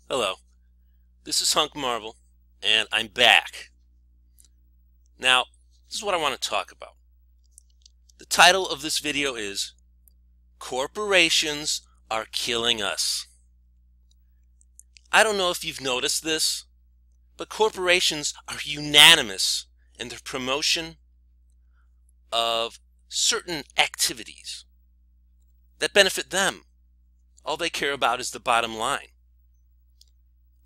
Hello, this is Hunkmarvel, and I'm back. Now, this is what I want to talk about. The title of this video is Corporations Are Killing Us. I don't know if you've noticed this, but corporations are unanimous in their promotion of certain activities that benefit them. All they care about is the bottom line.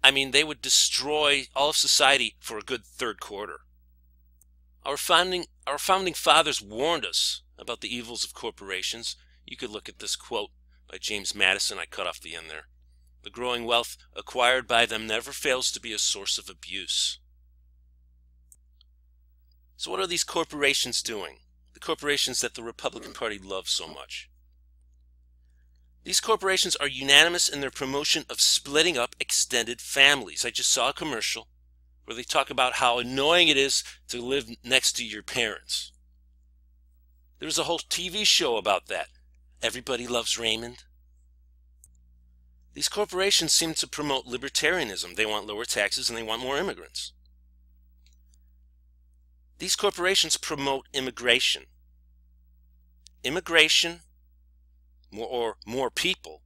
I mean, they would destroy all of society for a good third quarter. Our founding fathers warned us about the evils of corporations. You could look at this quote by James Madison. I cut off the end there. The growing wealth acquired by them never fails to be a source of abuse. So what are these corporations doing? The corporations that the Republican Party loves so much. These corporations are unanimous in their promotion of splitting up extended families. I just saw a commercial where they talk about how annoying it is to live next to your parents. There's a whole TV show about that. Everybody Loves Raymond. These corporations seem to promote libertarianism. They want lower taxes and they want more immigrants. These corporations promote immigration. Immigration, more people,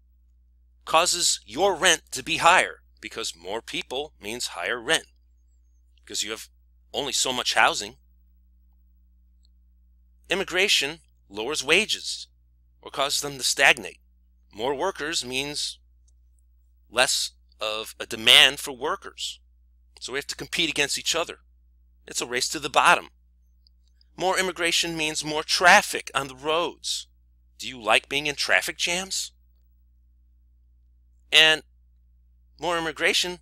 causes your rent to be higher because more people means higher rent because you have only so much housing. Immigration lowers wages or causes them to stagnate. More workers means less of a demand for workers. So we have to compete against each other. It's a race to the bottom. More immigration means more traffic on the roads. Do you like being in traffic jams? And more immigration,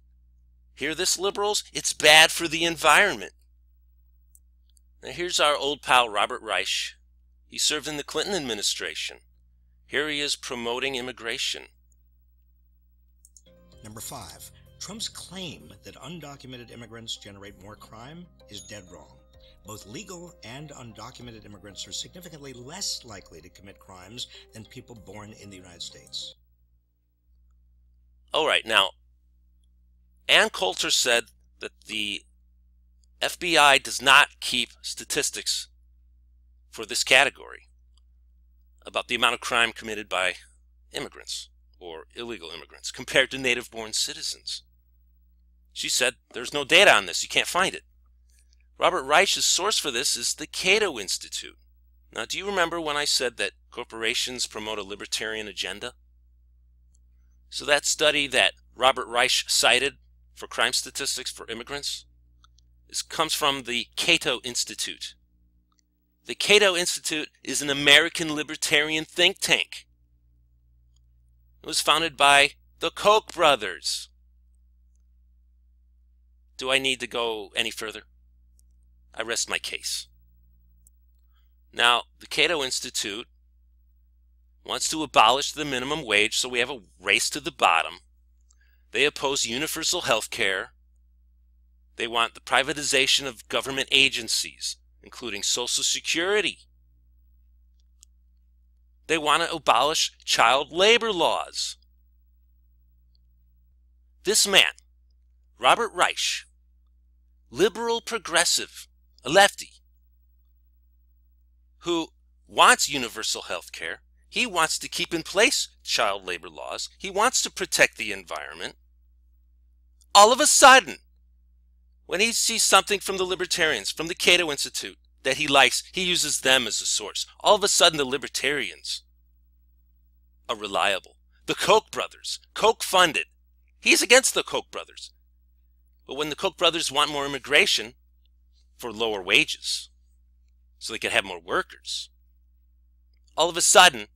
hear this, liberals? It's bad for the environment. Now here's our old pal Robert Reich. He served in the Clinton administration. Here he is promoting immigration. Number 5, Trump's claim that undocumented immigrants generate more crime is dead wrong. Both legal and undocumented immigrants are significantly less likely to commit crimes than people born in the United States. All right, now, Ann Coulter said that the FBI does not keep statistics for this category about the amount of crime committed by immigrants or illegal immigrants compared to native-born citizens. She said there's no data on this. You can't find it. Robert Reich's source for this is the Cato Institute. Now, do you remember when I said that corporations promote a libertarian agenda? So that study that Robert Reich cited for crime statistics for immigrants comes from the Cato Institute. The Cato Institute is an American libertarian think tank. It was founded by the Koch brothers. Do I need to go any further? I rest my case. Now, the Cato Institute wants to abolish the minimum wage, so we have a race to the bottom. They oppose universal health care. They want the privatization of government agencies, including Social Security. They want to abolish child labor laws. This man, Robert Reich, liberal progressive, a lefty, who wants universal health care. He wants to keep in place child labor laws. He wants to protect the environment. All of a sudden, when he sees something from the libertarians, from the Cato Institute, that he likes, he uses them as a source. All of a sudden, the libertarians are reliable. The Koch brothers, Koch funded. He's against the Koch brothers. But when the Koch brothers want more immigration for lower wages, so they can have more workers, all of a sudden,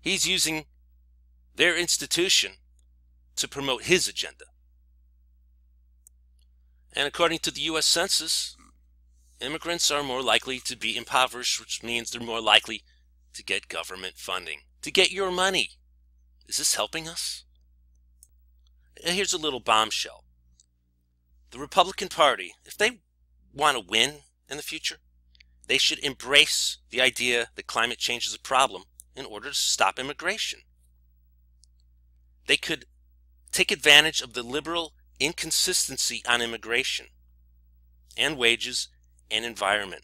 he's using their institution to promote his agenda. And according to the U.S. Census, immigrants are more likely to be impoverished, which means they're more likely to get government funding, to get your money. Is this helping us? And here's a little bombshell. The Republican Party, if they want to win in the future, they should embrace the idea that climate change is a problem in order to stop immigration. They could take advantage of the liberal inconsistency on immigration and wages and environment.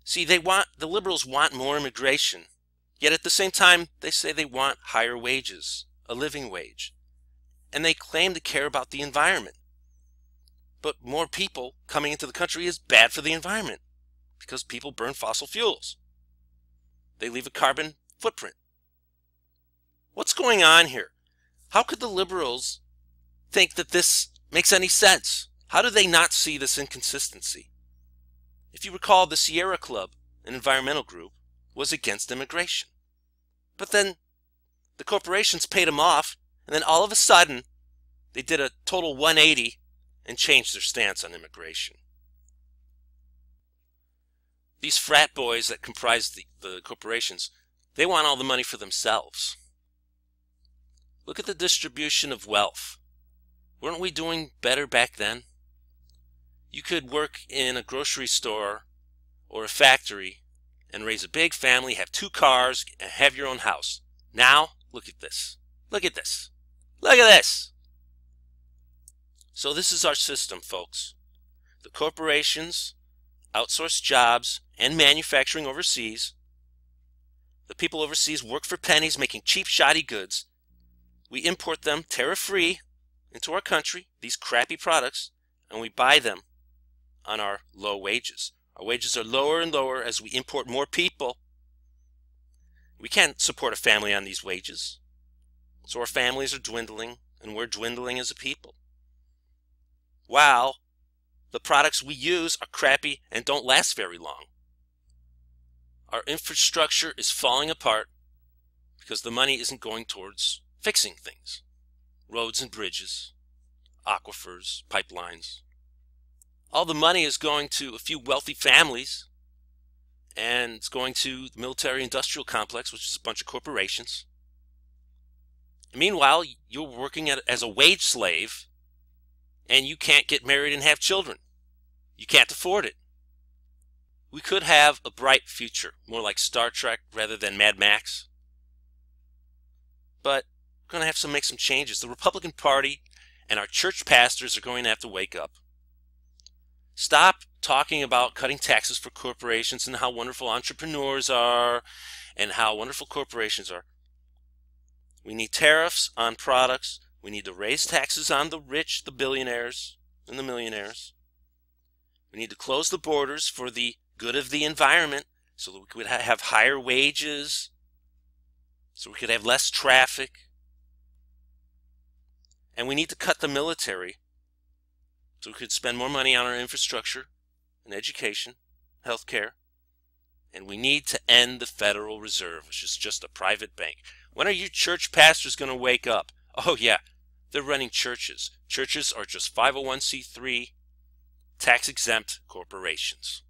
See, the liberals want more immigration, yet at the same time they say they want higher wages, a living wage, and they claim to care about the environment. But more people coming into the country is bad for the environment because people burn fossil fuels. They leave a carbon footprint. What's going on here? How could the liberals think that this makes any sense? How do they not see this inconsistency? If you recall, the Sierra Club, an environmental group, was against immigration. But then the corporations paid them off, and then all of a sudden they did a total 180 and changed their stance on immigration. These frat boys that comprise the corporations, they want all the money for themselves. Look at the distribution of wealth. Weren't we doing better back then? You could work in a grocery store or a factory and raise a big family, have 2 cars, and have your own house. Now, look at this. Look at this. Look at this. So this is our system, folks. The corporations outsource jobs and manufacturing overseas. The people overseas work for pennies, making cheap, shoddy goods. We import them tariff-free into our country, these crappy products, and we buy them on our low wages. Our wages are lower and lower as we import more people. We can't support a family on these wages. So our families are dwindling, and we're dwindling as a people. While the products we use are crappy and don't last very long. Our infrastructure is falling apart because the money isn't going towards fixing things. Roads and bridges, aquifers, pipelines. All the money is going to a few wealthy families, and it's going to the military-industrial complex, which is a bunch of corporations. And meanwhile, you're working as a wage slave, and you can't get married and have children. You can't afford it. We could have a bright future, more like Star Trek rather than Mad Max. But we're going to have to make some changes. The Republican Party and our church pastors are going to have to wake up. Stop talking about cutting taxes for corporations and how wonderful entrepreneurs are and how wonderful corporations are. We need tariffs on products. We need to raise taxes on the rich, the billionaires, and the millionaires. We need to close the borders for the good of the environment so that we could have higher wages, so we could have less traffic. And we need to cut the military so we could spend more money on our infrastructure and education, health care. And we need to end the Federal Reserve, which is just a private bank. When are you church pastors going to wake up? Oh yeah, they're running churches. Churches are just 501c3 tax-exempt corporations.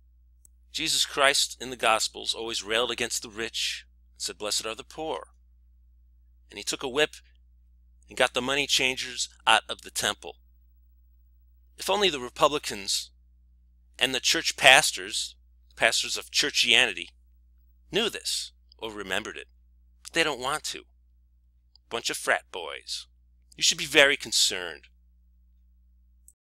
Jesus Christ in the Gospels always railed against the rich and said, "Blessed are the poor." And he took a whip and got the money changers out of the temple. If only the Republicans and the church pastors of churchianity, knew this or remembered it. But they don't want to. Bunch of frat boys. You should be very concerned.